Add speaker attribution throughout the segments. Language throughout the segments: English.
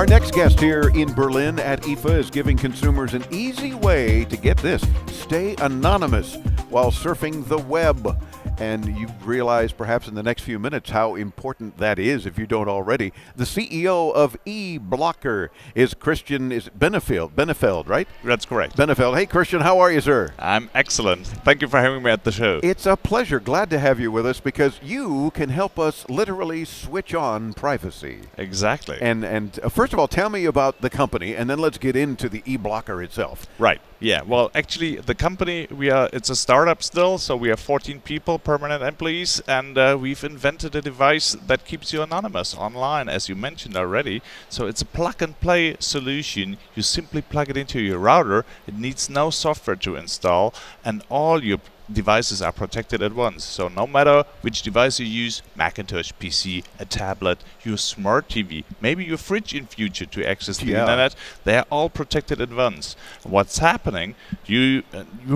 Speaker 1: Our next guest here in Berlin at IFA is giving consumers an easy way to get this, stay anonymous while surfing the web. And you realize perhaps in the next few minutes how important that is if you don't already. The CEO of eBlocker is Christian Bennefeld, right?
Speaker 2: That's correct.
Speaker 1: Bennefeld. Hey, Christian, how are you, sir?
Speaker 2: I'm excellent. Thank you for having me at the show.
Speaker 1: It's a pleasure. Glad to have you with us because you can help us literally switch on privacy.
Speaker 2: Exactly.
Speaker 1: And first of all, tell me about the company, and then let's get into the eBlocker itself.
Speaker 2: Right. Yeah. Well, actually, the company, it's a startup still, so we have 14 people, permanent employees, and we've invented a device that keeps you anonymous online, as you mentioned already. So it's a plug-and-play solution. You simply plug it into your router. It needs no software to install, and all your devices are protected at once. So no matter which device you use, Macintosh, PC, a tablet, your smart TV, maybe your fridge in future to access the internet, they are all protected at once. What's happening, you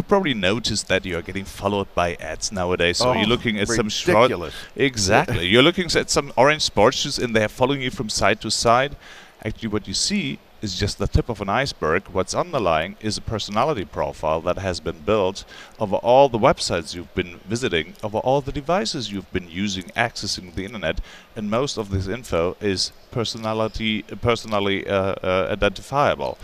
Speaker 2: probably noticed that you are getting followed by ads nowadays. So you're looking at some short... Exactly. You're looking at some orange sports shoes and they're following you from side to side. Actually, what you see is just the tip of an iceberg. What's underlying is a personality profile that has been built over all the websites you've been visiting, over all the devices you've been using, accessing the internet, and most of this info is personally identifiable.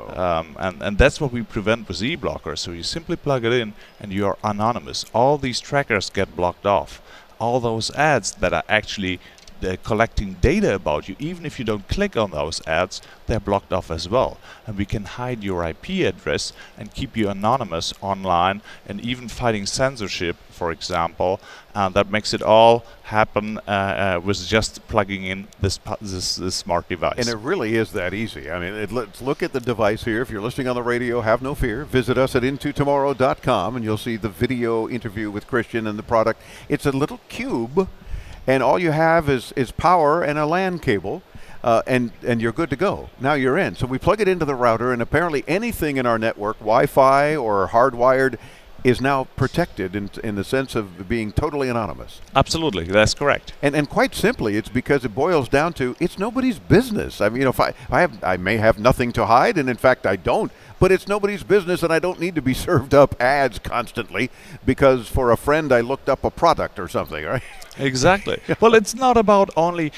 Speaker 2: And that's what we prevent with eBlocker. So you simply plug it in and you are anonymous. All these trackers get blocked off. All those ads that are actually they're collecting data about you, even if you don't click on those ads, they're blocked off as well. And we can hide your IP address and keep you anonymous online, and even fighting censorship, for example. That makes it all happen with just plugging in this smart device.
Speaker 1: And it really is that easy. I mean, let's look at the device here. If you're listening on the radio, have no fear. Visit us at intotomorrow.com and you'll see the video interview with Christian and the product. It's a little cube, and all you have is power and a LAN cable, and you're good to go. Now you're in. So we plug it into the router, and apparently anything in our network, Wi-Fi or hardwired, is now protected in the sense of being totally anonymous.
Speaker 2: Absolutely, that's correct.
Speaker 1: And quite simply, it's because it boils down to it's nobody's business. I mean, if I may have nothing to hide, and in fact I don't, but it's nobody's business, and I don't need to be served up ads constantly because for a friend I looked up a product or something, right?
Speaker 2: Exactly. Well, it's not about only,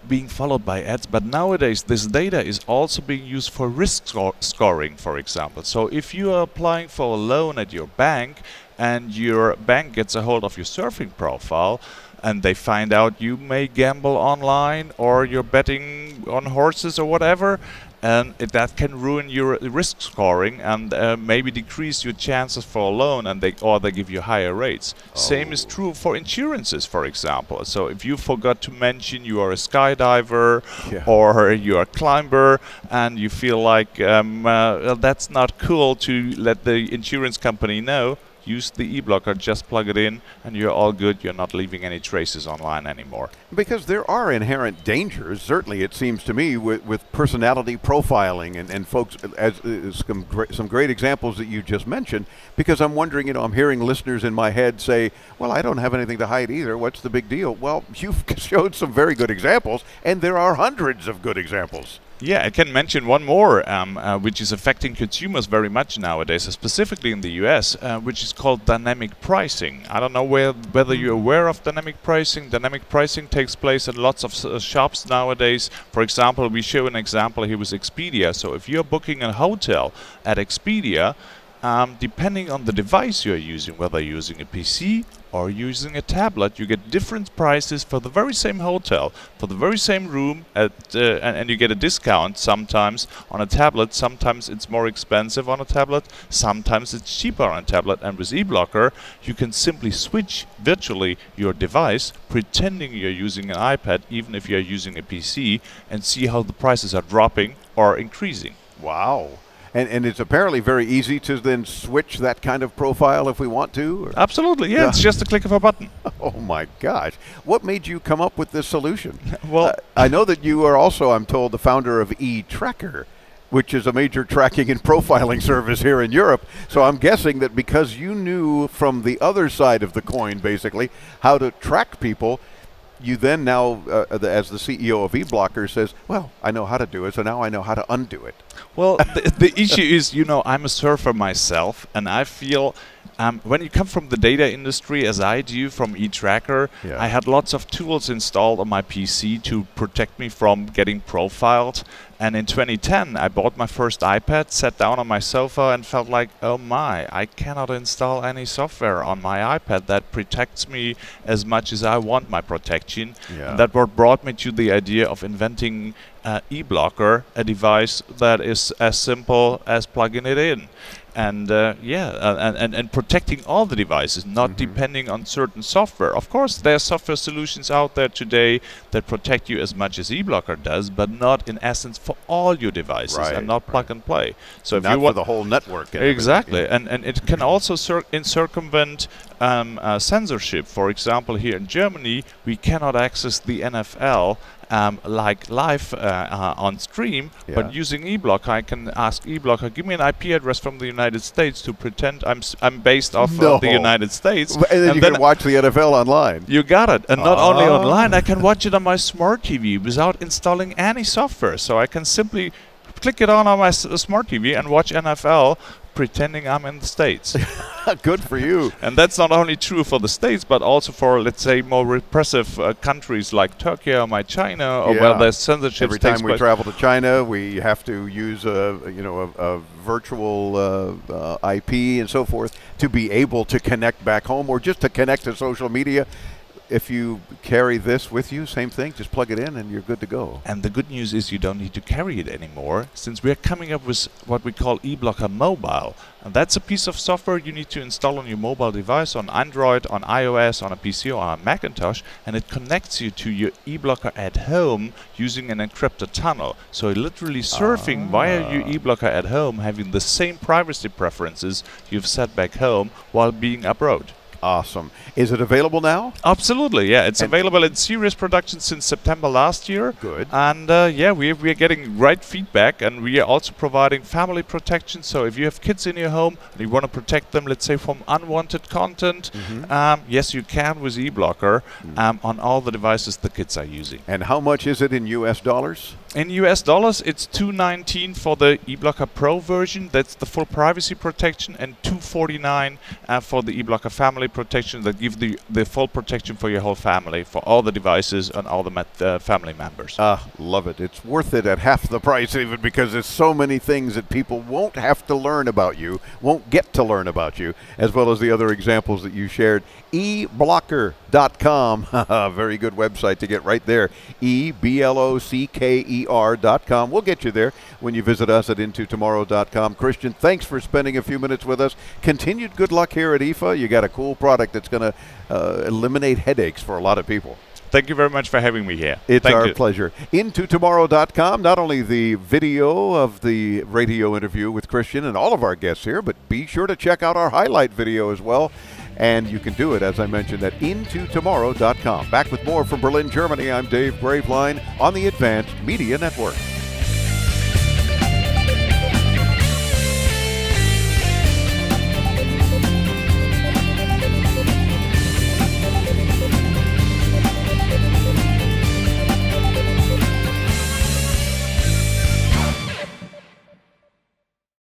Speaker 2: being followed by ads, but nowadays this data is also being used for risk scoring, for example. So if you are applying for a loan at your bank and your bank gets a hold of your surfing profile and they find out you may gamble online or you're betting on horses or whatever, and that can ruin your risk scoring and maybe decrease your chances for a loan, and they give you higher rates. Same is true for insurances, for example. So if you forgot to mention you are a skydiver or you're a climber and you feel like that's not cool to let the insurance company know, use the eBlocker, just plug it in, and you're all good. You're not leaving any traces online anymore. Because
Speaker 1: there are inherent dangers, certainly it seems to me, with personality profiling and folks, as some great examples that you just mentioned, because I'm wondering, I'm hearing listeners in my head say, well, I don't have anything to hide either. What's the big deal? Well, you've showed some very good examples, and there are hundreds of good examples.
Speaker 2: Yeah, I can mention one more, which is affecting consumers very much nowadays, specifically in the US, which is called dynamic pricing. I don't know whether you're aware of dynamic pricing. Dynamic pricing takes place in lots of shops nowadays. For example, we show an example here with Expedia. So if you're booking a hotel at Expedia, depending on the device you're using, whether you're using a PC or using a tablet, you get different prices for the very same hotel, for the very same room, and you get a discount sometimes on a tablet. Sometimes it's more expensive on a tablet, sometimes it's cheaper on a tablet. And with eBlocker, you can simply switch virtually your device, pretending you're using an iPad, even if you're using a PC, and see how the prices are dropping or increasing.
Speaker 1: Wow. And it's apparently very easy to then switch that kind of profile if we want to?
Speaker 2: Absolutely, yeah. It's just a click of a button.
Speaker 1: Oh, my gosh. What made you come up with this solution? Well, I know that you are also, I'm told, the founder of eTracker, which is a major tracking and profiling service here in Europe. So I'm guessing that because you knew from the other side of the coin, basically, how to track people, you then now, as the CEO of eBlocker, says, well, I know how to do it, so now I know how to undo it.
Speaker 2: Well, the issue is, I'm a surfer myself, and I feel when you come from the data industry, as I do from eTracker,
Speaker 1: Yeah.
Speaker 2: I had lots of tools installed on my PC to protect me from getting profiled. And in 2010, I bought my first iPad, sat down on my sofa, and felt like, oh my, I cannot install any software on my iPad that protects me as much as I want my protection.
Speaker 1: Yeah.
Speaker 2: And that what brought me to the idea of inventing eBlocker, a device that is as simple as plugging it in. And and protecting all the devices, not depending on certain software. Of course, there are software solutions out there today that protect you as much as eBlocker does, but not in essence for all your devices,
Speaker 1: Right,
Speaker 2: and not plug and play. So if
Speaker 1: Not
Speaker 2: you
Speaker 1: for
Speaker 2: want
Speaker 1: the whole network. and
Speaker 2: exactly,
Speaker 1: everything.
Speaker 2: and it can also circumvent censorship. For example, here in Germany, we cannot access the NFL like live on stream,
Speaker 1: Yeah.
Speaker 2: but using eBlocker, I can ask eBlocker, give me an IP address from the United States to pretend I'm based off
Speaker 1: No.
Speaker 2: the United States,
Speaker 1: And then you can watch the NFL online.
Speaker 2: you got it. And not only online, I can watch it on my smart TV without installing any software. So I can simply click it on my smart TV and watch NFL pretending I'm in the States.
Speaker 1: Good for you.
Speaker 2: And that's not only true for the States, but also for, let's say, more repressive countries like Turkey or China, or where there's censorship.
Speaker 1: Every time we travel to China, we have to use a virtual IP and so forth to be able to connect back home, or just to connect to social media. If you carry this with you, same thing, just plug it in and you're good to go.
Speaker 2: And the good news is you don't need to carry it anymore, since we're coming up with what we call eBlocker Mobile. And that's a piece of software you need to install on your mobile device, on Android, on iOS, on a PC or on a Macintosh, and it connects you to your eBlocker at home using an encrypted tunnel. So you're literally surfing via your eBlocker at home, having the same privacy preferences you've set back home while being abroad.
Speaker 1: Awesome. Is it available now?
Speaker 2: Absolutely, yeah. It's available in serious production since September last year.
Speaker 1: Good.
Speaker 2: And we are getting great feedback, and we are also providing family protection. So if you have kids in your home and you want to protect them, let's say, from unwanted content, yes, you can with eBlocker on all the devices the kids are using.
Speaker 1: And how much is it in US dollars?
Speaker 2: In US dollars, it's $219 for the eBlocker Pro version. That's the full privacy protection, and $249 for the eBlocker Family protection that gives the full protection for your whole family, for all the devices and all the family members.
Speaker 1: Love it. It's worth it at half the price, even, because there's so many things that people won't have to learn about you, won't get to learn about you, as well as the other examples that you shared. eBlocker.com, very good website to get right there. eBlocker.com. We'll get you there when you visit us at intotomorrow.com. Christian, thanks for spending a few minutes with us. Continued good luck here at IFA. You got a cool product that's going to eliminate headaches for a lot of people.
Speaker 2: Thank you very much for having me here.
Speaker 1: It's our pleasure. IntoTomorrow.com, not only the video of the radio interview with Christian and all of our guests here, but be sure to check out our highlight video as well. And you can do it, as I mentioned, at IntoTomorrow.com. Back with more from Berlin, Germany. I'm Dave Graveline on the Advanced Media Network.